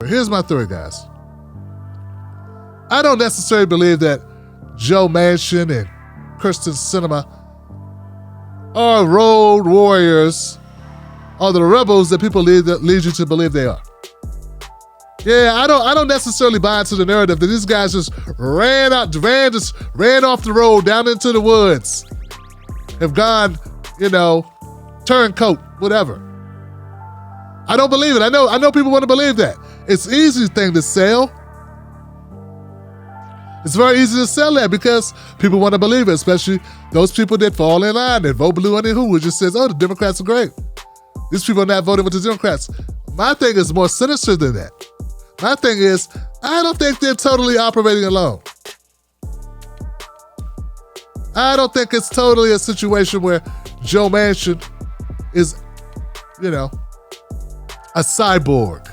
Here's my theory, guys. I don't necessarily believe that Joe Manchin and Kyrsten Sinema are road warriors or the rebels that people lead you to believe they are. Yeah, I don't necessarily buy into the narrative that these guys just ran off the road down into the woods, have gone, turncoat, whatever. I don't believe it. I know people want to believe that. It's an easy thing to sell. It's very easy to sell that because people want to believe it, especially those people that fall in line and vote blue and who just says, oh, the Democrats are great. These people are not voting with the Democrats. My thing is more sinister than that. My thing is, I don't think they're totally operating alone. I don't think it's totally a situation where Joe Manchin is, a cyborg.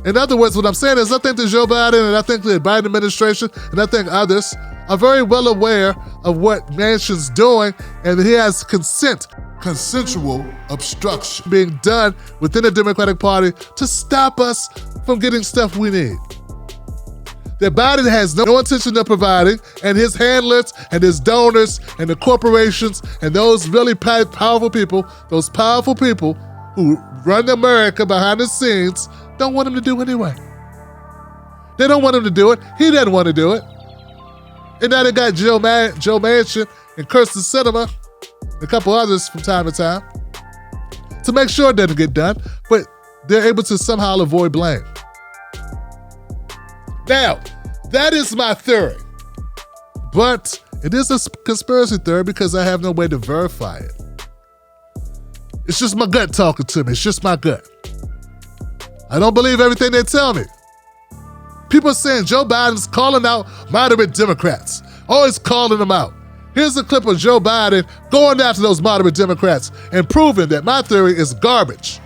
In other words, what I'm saying is I think that Joe Biden and I think the Biden administration and I think others are very well aware of what Manchin's doing, and he has consensual obstruction being done within the Democratic Party to stop us from getting stuff we need. That Biden has no intention of providing, and his handlers and his donors and the corporations and those really powerful people, those powerful people who run America behind the scenes, don't want him to do anyway. They don't want him to do it. He doesn't want to do it. And now they got Joe Manchin and Kyrsten Sinema, and a couple others from time to time, to make sure it doesn't get done, but they're able to somehow avoid blame. Now, that is my theory. But it is a conspiracy theory because I have no way to verify it. It's just my gut talking to me. It's just my gut. I don't believe everything they tell me. People are saying Joe Biden's calling out moderate Democrats. Always calling them out. Here's a clip of Joe Biden going after those moderate Democrats and proving that my theory is garbage.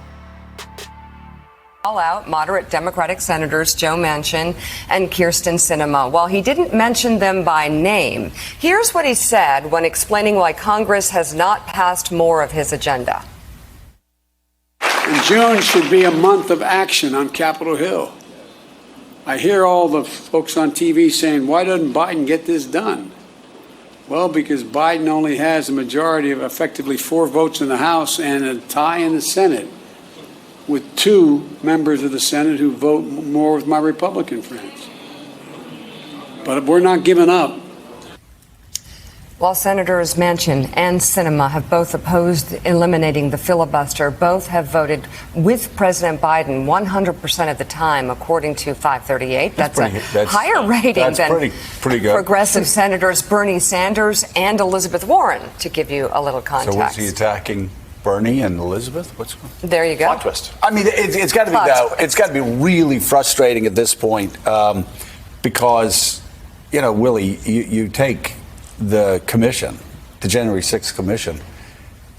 Call out moderate Democratic Senators Joe Manchin and Kyrsten Sinema. While he didn't mention them by name, here's what he said when explaining why Congress has not passed more of his agenda. And June should be a month of action on Capitol Hill. I hear all the folks on TV saying, why doesn't Biden get this done? Well, because Biden only has a majority of effectively 4 votes in the House and a tie in the Senate, with 2 members of the Senate who vote more with my Republican friends. But we're not giving up. While Senators Manchin and Sinema have both opposed eliminating the filibuster, both have voted with President Biden 100% of the time, according to 538. That's a higher rating than pretty good. Progressive Senators Bernie Sanders and Elizabeth Warren, to give you a little context. So was he attacking Bernie and Elizabeth? There you go. Plot twist. I mean, it's got to be it's got to be really frustrating at this point because, Willie, you take the commission, the January 6th commission,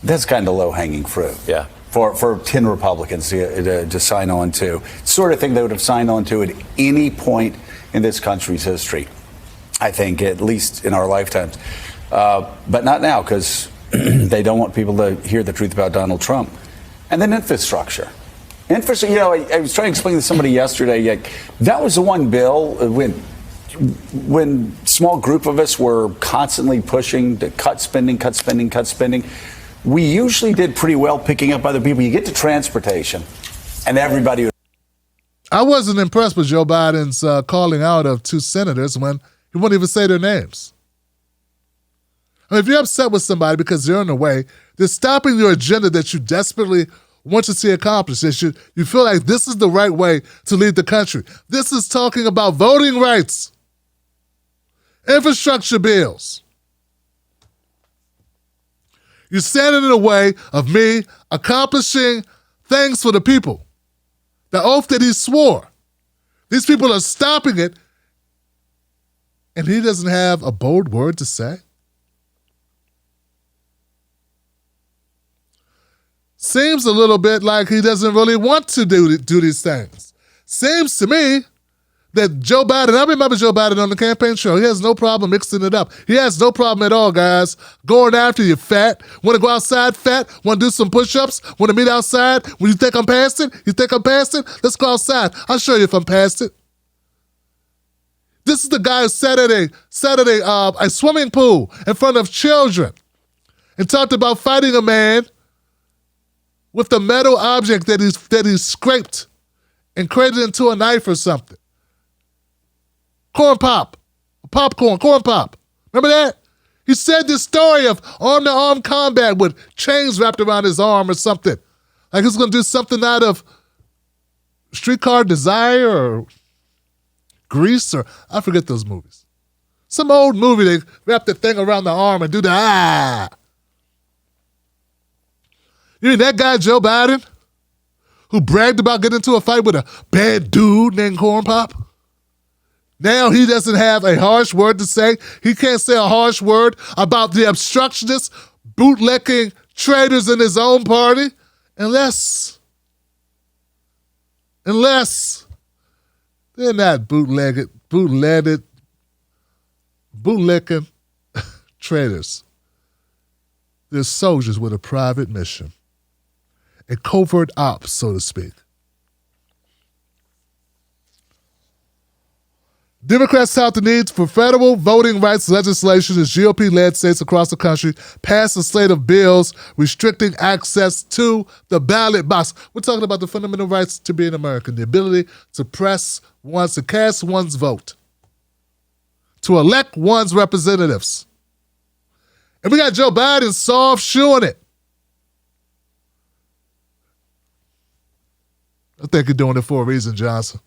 that's kind of low-hanging fruit. Yeah. For 10 Republicans to sign on to. Sort of thing they would have signed on to at any point in this country's history, I think, at least in our lifetimes. But not now, because they don't want people to hear the truth about Donald Trump. And then infrastructure. I was trying to explain to somebody yesterday, that was the one bill when small group of us were constantly pushing to cut spending. We usually did pretty well picking up other people. You get to transportation, and everybody. I wasn't impressed with Joe Biden's calling out of 2 senators when he wouldn't even say their names. I mean, if you're upset with somebody because they're in the way, they're stopping your agenda that you desperately want to see accomplished. That you feel like this is the right way to lead the country. This is talking about voting rights. Infrastructure bills. You're standing in the way of me accomplishing things for the people. The oath that he swore. These people are stopping it, and he doesn't have a bold word to say. Seems a little bit like he doesn't really want to do these things. Seems to me that Joe Biden, I remember Joe Biden on the campaign trail. He has no problem mixing it up. He has no problem at all, guys, going after you, fat. Want to go outside, fat? Want to do some push-ups? Want to meet outside? When you think I'm past it? You think I'm past it? Let's go outside. I'll show you if I'm past it. This is the guy who sat at a swimming pool in front of children and talked about fighting a man with a metal object that he scraped and created into a knife or something. Corn pop. Remember that? He said this story of arm-to-arm combat with chains wrapped around his arm or something. Like he's going to do something out of Streetcar Desire or Grease or I forget those movies. Some old movie, they wrap the thing around the arm and do the ah. You mean that guy, Joe Biden, who bragged about getting into a fight with a bad dude named Corn Pop? Now he doesn't have a harsh word to say. He can't say a harsh word about the obstructionists, bootlicking traitors in his own party, unless they're not bootlicking traitors. They're soldiers with a private mission, a covert ops, so to speak. Democrats tout the need for federal voting rights legislation as GOP-led states across the country pass a slate of bills restricting access to the ballot box. We're talking about the fundamental rights to be an American, the ability to cast one's vote, to elect one's representatives. And we got Joe Biden soft shoeing it. I think you're doing it for a reason, Johnson.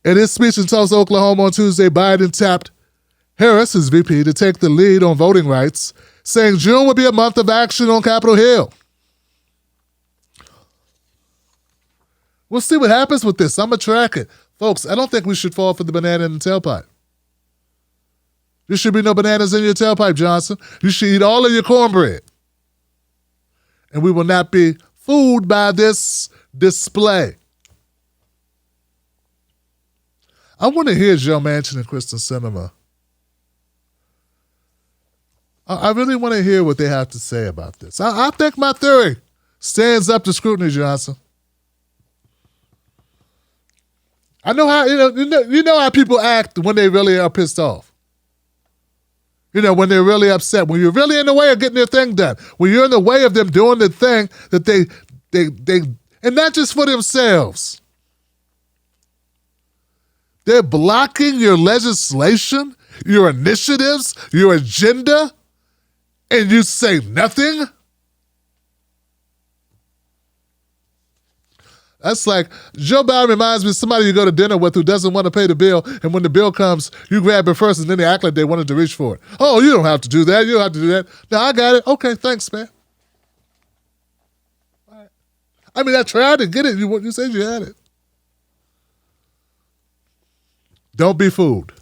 In his speech in Tulsa, Oklahoma on Tuesday, Biden tapped Harris, his VP, to take the lead on voting rights, saying June would be a month of action on Capitol Hill. We'll see what happens with this. I'm going to track it. Folks, I don't think we should fall for the banana in the tailpipe. There should be no bananas in your tailpipe, Johnson. You should eat all of your cornbread. And we will not be fooled by this display. I want to hear Joe Manchin and Kristen Sinema. I really want to hear what they have to say about this. I think my theory stands up to scrutiny, Johnson. I know how you know how people act when they really are pissed off. You know, when they're really upset, when you're really in the way of getting their thing done, when you're in the way of them doing the thing that they and not just for themselves. They're blocking your legislation, your initiatives, your agenda, and you say nothing? That's like, Joe Biden reminds me of somebody you go to dinner with who doesn't want to pay the bill, and when the bill comes, you grab it first, and then they act like they wanted to reach for it. Oh, you don't have to do that. You don't have to do that. No, I got it. Okay, thanks, man. All right. I mean, I tried to get it. You said you had it. Don't be fooled.